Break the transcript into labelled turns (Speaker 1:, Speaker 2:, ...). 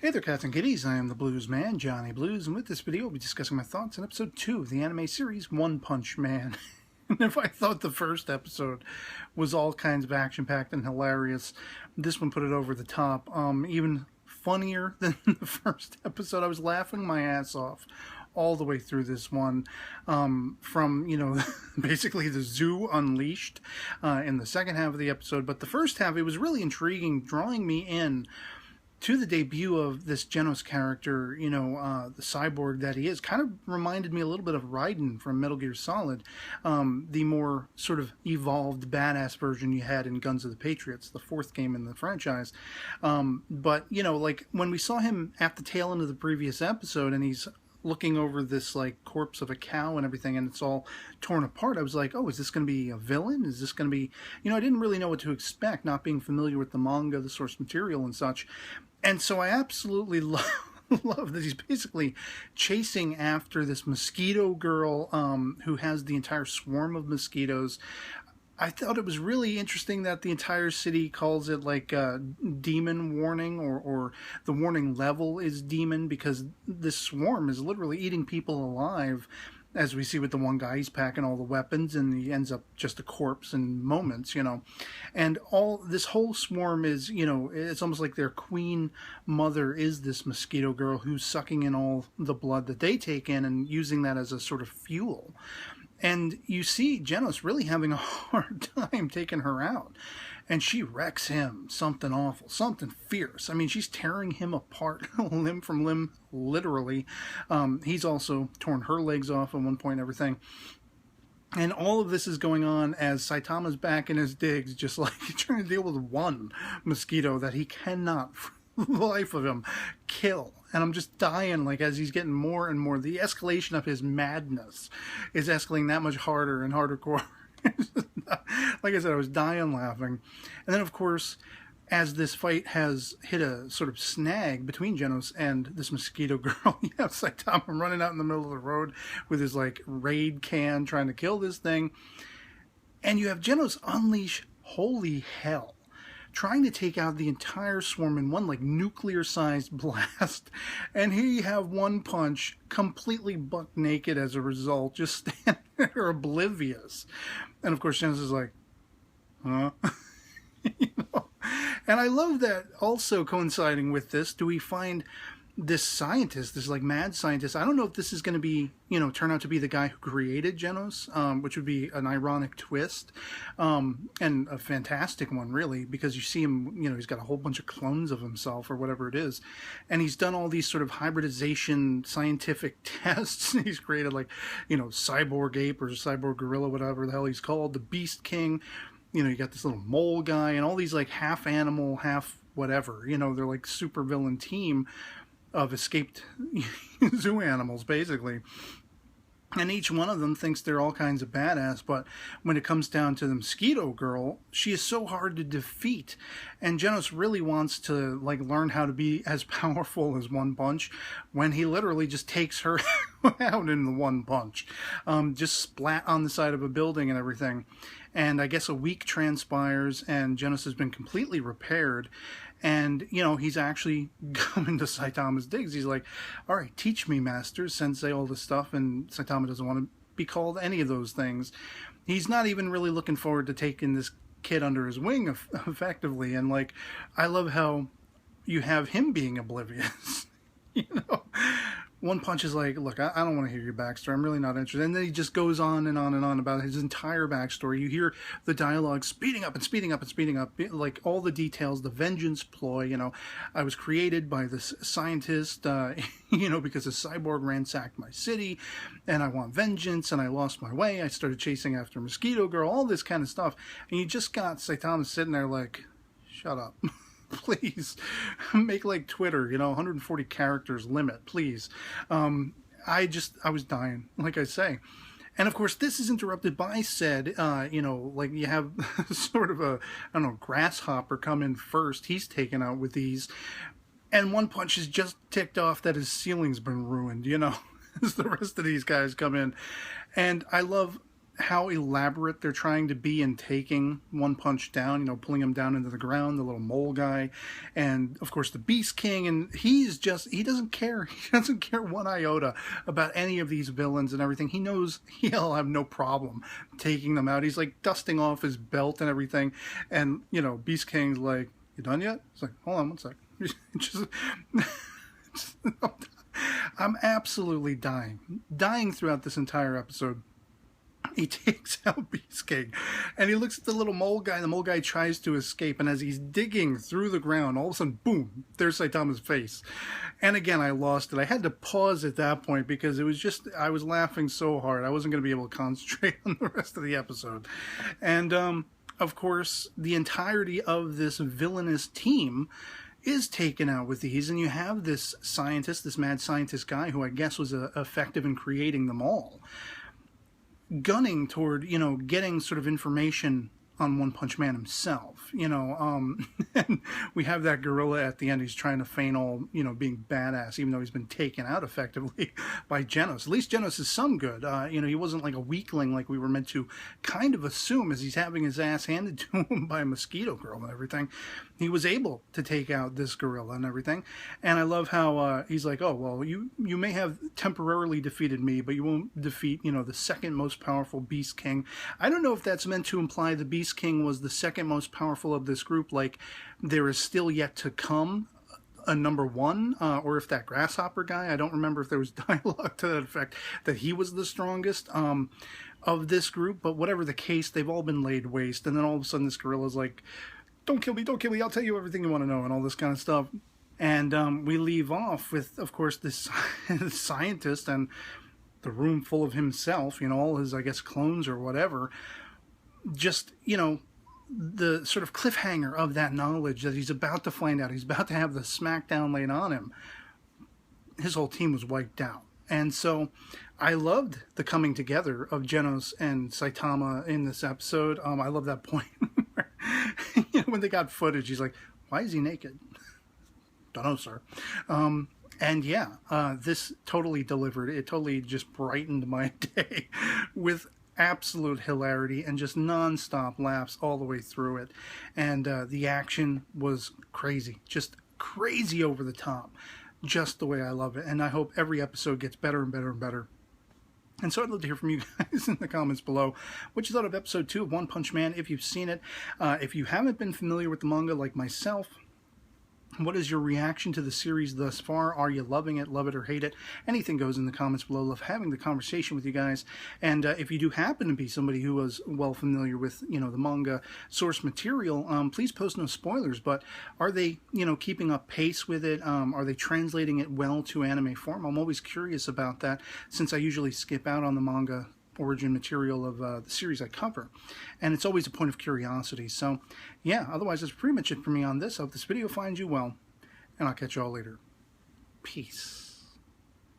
Speaker 1: Hey there, cats and kitties. I am the Blues Man, Johnny Blues, and with this video, I'll be discussing my thoughts on episode 2 of the anime series One Punch Man. And if I thought the first episode was all kinds of action-packed and hilarious, this one put it over the top. Even funnier than the first episode. I was laughing my ass off all the way through this one, from, basically the zoo unleashed in the second half of the episode. But the first half, it was really intriguing, drawing me in to the debut of this Genos character, the cyborg that he is. Kind of reminded me a little bit of Raiden from Metal Gear Solid, the more sort of evolved badass version you had in Guns of the Patriots, the fourth game in the franchise. But, like when we saw him at the tail end of the previous episode and he's looking over this like corpse of a cow and everything, and it's all torn apart, I was like, oh, is this going to be a villain? Is this going to be, I didn't really know what to expect, not being familiar with the manga, the source material and such. And so I absolutely love that he's basically chasing after this mosquito girl who has the entire swarm of mosquitoes. I thought it was really interesting that the entire city calls it like a demon warning, or the warning level is demon, because this swarm is literally eating people alive. As we see with the one guy, he's packing all the weapons and he ends up just a corpse in moments, And this whole swarm is, it's almost like their queen mother is this mosquito girl who's sucking in all the blood that they take in and using that as a sort of fuel. And you see Genos really having a hard time taking her out. And she wrecks him. Something awful. Something fierce. I mean, she's tearing him apart limb from limb, literally. He's also torn her legs off at one point and everything. And all of this is going on as Saitama's back in his digs, just like trying to deal with one mosquito that he cannot, for the life of him, kill. And I'm just dying, like, as he's getting more and more. The escalation of his madness is escalating that much harder and harder core. Like I said, I was dying laughing. And then, of course, as this fight has hit a sort of snag between Genos and this mosquito girl, you have Saitama running out in the middle of the road with his, like, raid can trying to kill this thing. And you have Genos unleash holy hell, trying to take out the entire swarm in one, like, nuclear-sized blast. And here you have One Punch completely buck naked as a result, just standing there oblivious. And, of course, Genos is like, huh? And I love that also coinciding with this, do we find this scientist, this like mad scientist. I don't know if this is going to be, turn out to be the guy who created Genos, which would be an ironic twist, and a fantastic one, really, because you see him, he's got a whole bunch of clones of himself or whatever it is, and he's done all these sort of hybridization scientific tests. He's created like, cyborg ape or cyborg gorilla, whatever the hell he's called, the Beast King. You got this little mole guy and all these like half animal, half whatever, they're like super villain team of escaped zoo animals, basically. And each one of them thinks they're all kinds of badass, but when it comes down to the mosquito girl, she is so hard to defeat. And Genos really wants to like learn how to be as powerful as One Punch, when he literally just takes her out in the One Punch. Just splat on the side of a building and everything. And I guess a week transpires and Genos has been completely repaired. And, he's actually coming to Saitama's digs. He's like, all right, teach me, master, sensei, all this stuff. And Saitama doesn't want to be called any of those things. He's not even really looking forward to taking this kid under his wing, effectively. And, like, I love how you have him being oblivious, One Punch is like, look, I don't want to hear your backstory. I'm really not interested. And then he just goes on and on and on about his entire backstory. You hear the dialogue speeding up and speeding up and speeding up, like all the details, the vengeance ploy. I was created by this scientist, because a cyborg ransacked my city, and I want vengeance, and I lost my way. I started chasing after Mosquito Girl, all this kind of stuff. And you just got Saitama sitting there like, shut up. Please make like Twitter, 140 characters limit, please. I was dying, like I say. And of course, this is interrupted by said, like you have sort of a, grasshopper come in first. He's taken out with these. And One Punch is just ticked off that his ceiling's been ruined, as the rest of these guys come in. And I love how elaborate they're trying to be in taking One Punch down, you know, pulling him down into the ground, the little mole guy, and of course the Beast King, and he doesn't care. He doesn't care one iota about any of these villains and everything. He knows he'll have no problem taking them out. He's like dusting off his belt and everything, and, you know, Beast King's like, "You done yet?" It's like, "Hold on one sec." Just, I'm absolutely dying throughout this entire episode. He takes out Beast King, and he looks at the little mole guy, and the mole guy tries to escape, and as he's digging through the ground, all of a sudden, boom, there's Saitama's face. And again, I lost it. I had to pause at that point, because it was just, I was laughing so hard, I wasn't going to be able to concentrate on the rest of the episode. And, of course, the entirety of this villainous team is taken out with these, and you have this scientist, this mad scientist guy, who I guess was effective in creating them all, gunning toward, you know, getting sort of information on One Punch Man himself, you know, and we have that gorilla at the end. He's trying to feign all, you know, being badass, even though he's been taken out effectively by Genos. At least Genos is some good. You know, he wasn't like a weakling like we were meant to kind of assume as he's having his ass handed to him by a mosquito girl and everything. He was able to take out this gorilla and everything. And I love how he's like, "Oh, well, you may have temporarily defeated me, but you won't defeat, you know, the second most powerful Beast King." I don't know if that's meant to imply the Beast King was the second most powerful of this group, like there is still yet to come a number one, or if that grasshopper guy, I don't remember if there was dialogue to that effect, that he was the strongest of this group. But whatever the case, they've all been laid waste, and then all of a sudden this gorilla's like, don't kill me, I'll tell you everything you want to know," and all this kind of stuff. And we leave off with, of course, this scientist and the room full of himself, you know, all his, I guess, clones or whatever, just, you know, the sort of cliffhanger of that knowledge that he's about to find out, he's about to have the smackdown laid on him. His whole team was wiped out. And so I loved the coming together of Genos and Saitama in this episode. I love that point where, you know, when they got footage, he's like, "Why is he naked?" "Don't know, sir." And yeah, this totally delivered. It totally just brightened my day with absolute hilarity and just non-stop laughs all the way through it. And the action was crazy, just crazy over the top, just the way I love it. And I hope every episode gets better and better and better. And so I'd love to hear from you guys in the comments below what you thought of episode 2 of One Punch Man, if you've seen it. If you haven't been familiar with the manga like myself, what is your reaction to the series thus far? Are you loving it, love it, or hate it? Anything goes in the comments below. Love having the conversation with you guys. And if you do happen to be somebody who is well familiar with, you know, the manga source material, please post no spoilers. But are they, you know, keeping up pace with it? Are they translating it well to anime form? I'm always curious about that, since I usually skip out on the manga origin material of the series I cover, and it's always a point of curiosity. So yeah, otherwise that's pretty much it for me on this. I hope this video finds you well, and I'll catch you all later. Peace.